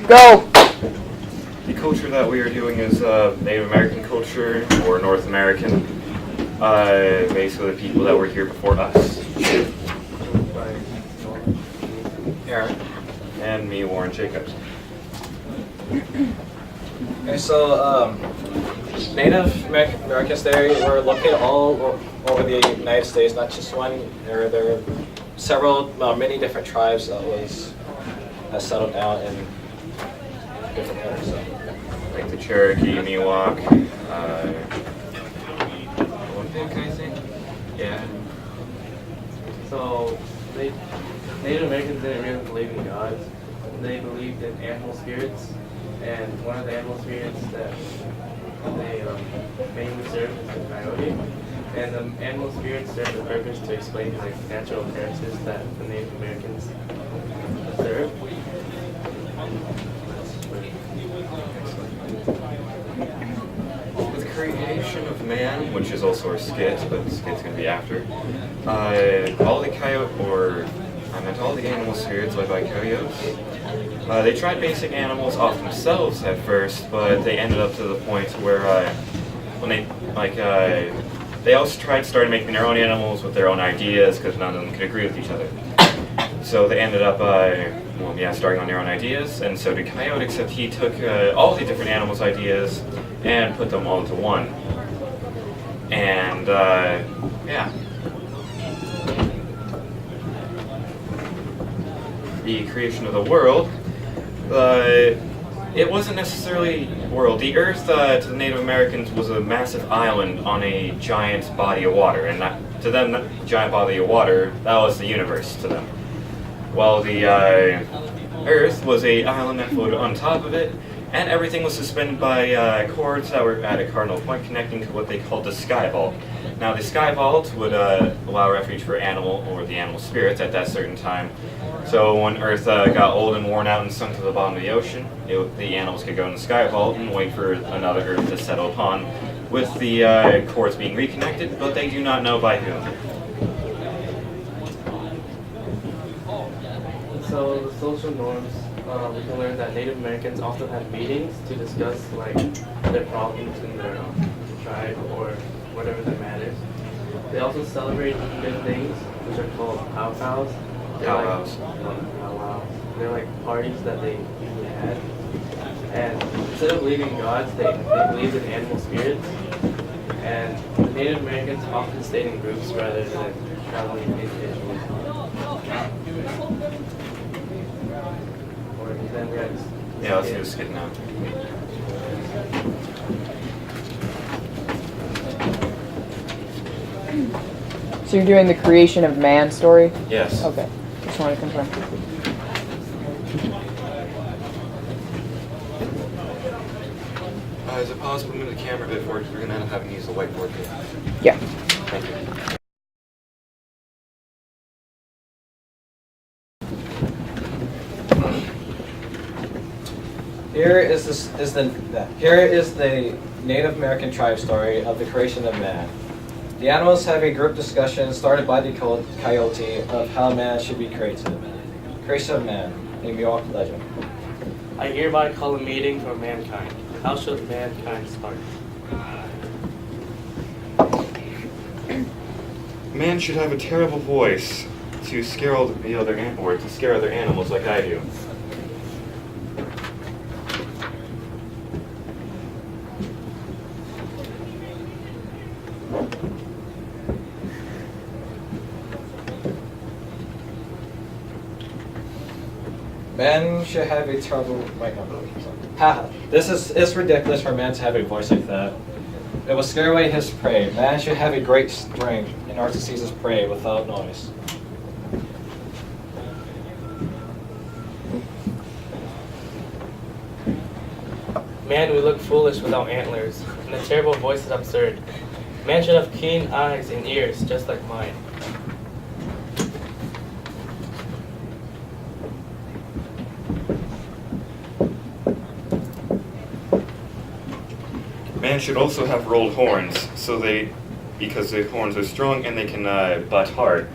Go! The culture that we are doing is Native American culture, or North American. Basically the people that were here before us. Aaron. And me, Warren Jacobs. Okay, so Native Americans, they were located all over the United States, not just one. There are several, many different tribes that settled down in different areas. So. Like the Cherokee, Miwok, Olympic, I think. Yeah. So, Native Americans didn't really believe in gods. They believed in animal spirits, and one of the animal spirits that they mainly served is the coyote. And the animal spirits served the purpose to explain like natural occurrences that the Native Americans observed. With the creation of man, which is also our skit, but the skit's going to be after, all the all the animal spirits led by coyotes, they tried basing animals off themselves at first, but they ended up to the point where when they also started making their own animals with their own ideas because none of them could agree with each other. So they ended up starting on their own ideas, and so did Coyote, except he took all the different animals' ideas and put them all into one. And the creation of the world, it wasn't necessarily world. The Earth to the Native Americans was a massive island on a giant body of water, and to them, that giant body of water, that was the universe to them. While the Earth was an island that floated on top of it, and everything was suspended by cords that were at a cardinal point connecting to what they called the sky vault. Now, the sky vault would allow refuge for animal or the animal spirits at that certain time. So when Earth got old and worn out and sunk to the bottom of the ocean, the animals could go in the sky vault and wait for another Earth to settle upon, with the cords being reconnected, but they do not know by whom. So the social norms, we can learn that Native Americans often had meetings to discuss like their problems in their tribe or whatever that matters. They also celebrate good things, which are called powwows. Powwows. They're like parties that they usually had. And instead of believing in gods, they believed in animal spirits. And the Native Americans often stayed in groups rather than traveling individually. Yeah, let's do a skit now. So you're doing the creation of man story? Yes. Okay. Just wanted to confirm. Is it possible to move the camera a bit forward? Because we're going to end up having to use the whiteboard here. Yeah. Thank you. Here is the Native American tribe story of the creation of man. The animals have a group discussion started by the coyote of how man should be created. Creation of man, a Miwok legend. I hereby call a meeting for mankind. How should mankind start? Man should have a terrible voice to scare other animals like I do. Man should have a terrible. Haha. It's ridiculous for man to have a voice like that. It will scare away his prey. Man should have a great strength in order to seize his prey without noise. Man would look foolish without antlers, and a terrible voice is absurd. Man should have keen eyes and ears, just like mine. Man should also have rolled horns, because the horns are strong and they can butt hard.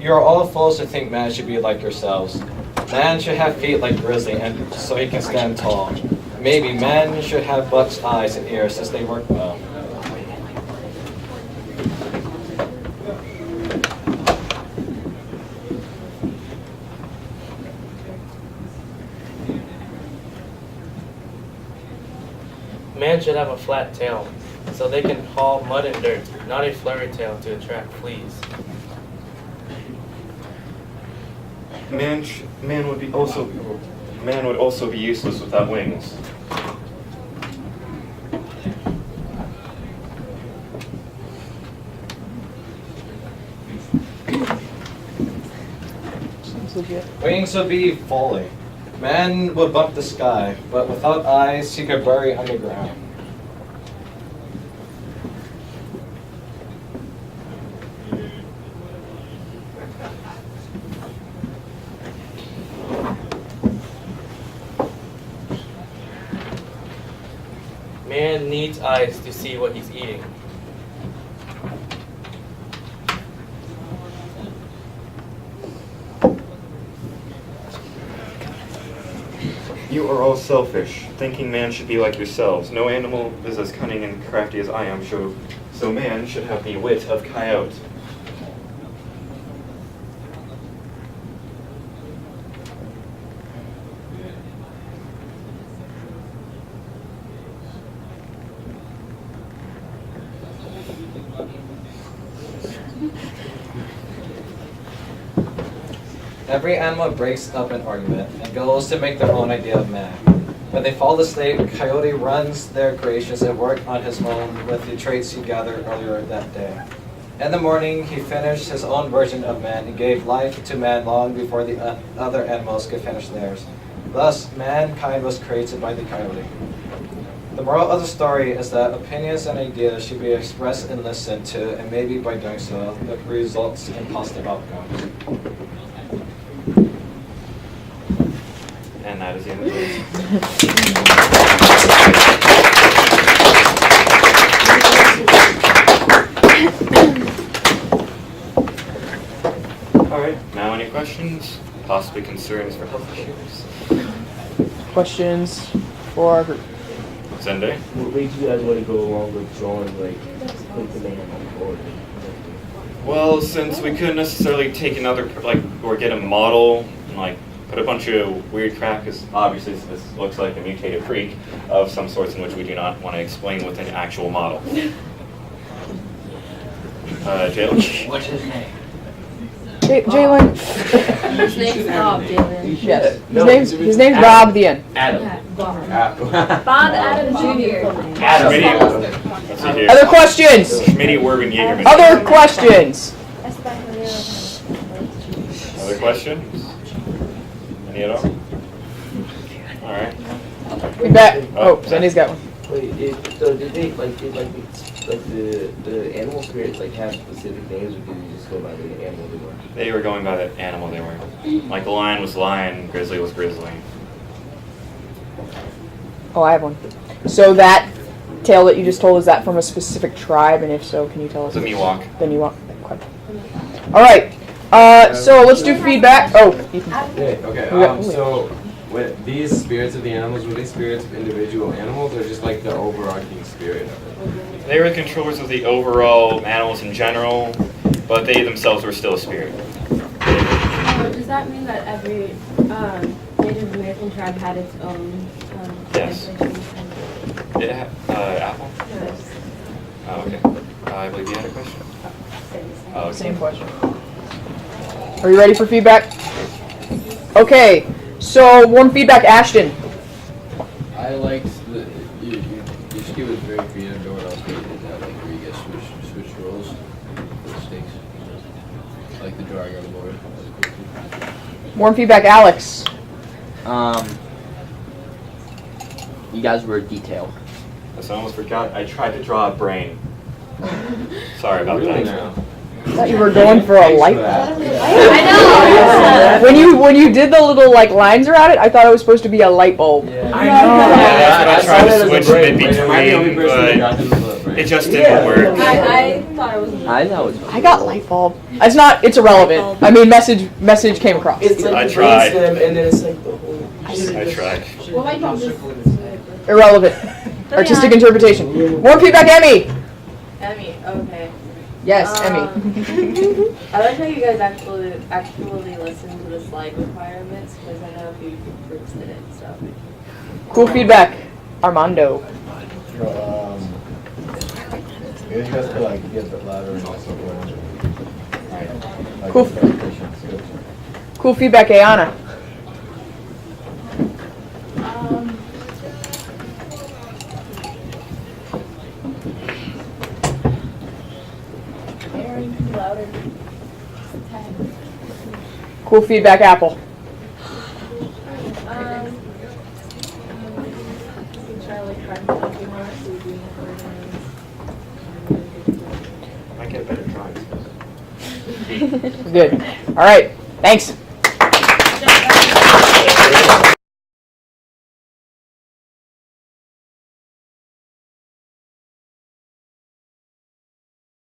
You are all fools to think man should be like yourselves. Man should have feet like grizzly, and so he can stand tall. Maybe man should have buck's eyes and ears, since they work well. Man should have a flat tail, so they can haul mud and dirt, not a flurry tail to attract fleas. Man would also be useless without wings. Seems legit. Wings would be folly. Man would bump the sky, but without eyes, he could bury underground. Man needs eyes to see what he's eating. You are all selfish, thinking man should be like yourselves. No animal is as cunning and crafty as I am, so man should have the wit of coyote. Every animal breaks up an argument and goes to make their own idea of man. When they fall asleep, Coyote runs their creations and work on his own with the traits he gathered earlier that day. In the morning, he finished his own version of man and gave life to man long before the other animals could finish theirs. Thus, mankind was created by the coyote. The moral of the story is that opinions and ideas should be expressed and listened to, and maybe by doing so, it results in positive outcomes. And that is the end of it. Alright, now any questions? Possibly concerns for health issues? Questions for our group? Zende? What made you guys want to go along with drawing, put the man on the board? Well, since we couldn't necessarily take another, or get a model, and, put a bunch of weird crap, because obviously this looks like a mutated freak of some sorts in which we do not want to explain with an actual model. Jalen? What's his name? Jalen? His name's Bob, Jalen. Yes. No, His name's Bob the end. Adam. Yeah, Bob. Bob Adam Jr. Let's see here. Other questions? Schmitty Werben Jaegerman. Other questions? Other questions? Any at all? Alright. Feedback. Oh, Zendy's got one. Wait, so did they the animal spirits have specific names, or did they just go by the animal they were? They were going by the animal they were. Like the lion was lion, grizzly was grizzly. Oh, I have one. So that tale that you just told, is that from a specific tribe? And if so, can you tell us? It's a Miwok. Then you want. Okay. All right. So let's do feedback. Oh, Ethan. Okay, so with these spirits of the animals, were they spirits of individual animals or just the overarching spirit of it? They were the controllers of the overall animals in general, but they themselves were still a spirit. Does that mean that every Native American tribe had its own Yes. translation? Apple? Yes. Oh, okay. I believe you had a question. Oh, okay. Same question. Are you ready for feedback? Okay. So warm feedback, Ashton. I liked your ski was very creative. What else they did that, where you guys switch roles for stakes. I like the drawing on the board. That was cool too. Warm feedback, Alex. You guys were detailed. I almost forgot. I tried to draw a brain. Sorry about Really that. now? I thought you were going for a light bulb. I know. When you did the little lines around it, I thought it was supposed to be a light bulb. I Yeah, that's what I tried to switch in between, Am I the only person that got but into the brain? it just didn't work. I thought it was. I know it's. I got light bulb. It's not. It's irrelevant. I mean, message came across. It's like I the tried. brainstem, and then it's like the whole. I tried. Well, light bulb is. Irrelevant. Artistic interpretation. Warm feedback, Emmy. Emmy, okay. Yes, Emmy. I like how you guys actually listen to the slide requirements because I know a few groups did it. So. Cool feedback, Armando. Maybe you guys could like get a bit louder and also like Cool. Cool feedback, Ayana. Louder. Cool feedback, Apple. I get better tries. Good. All right. Thanks.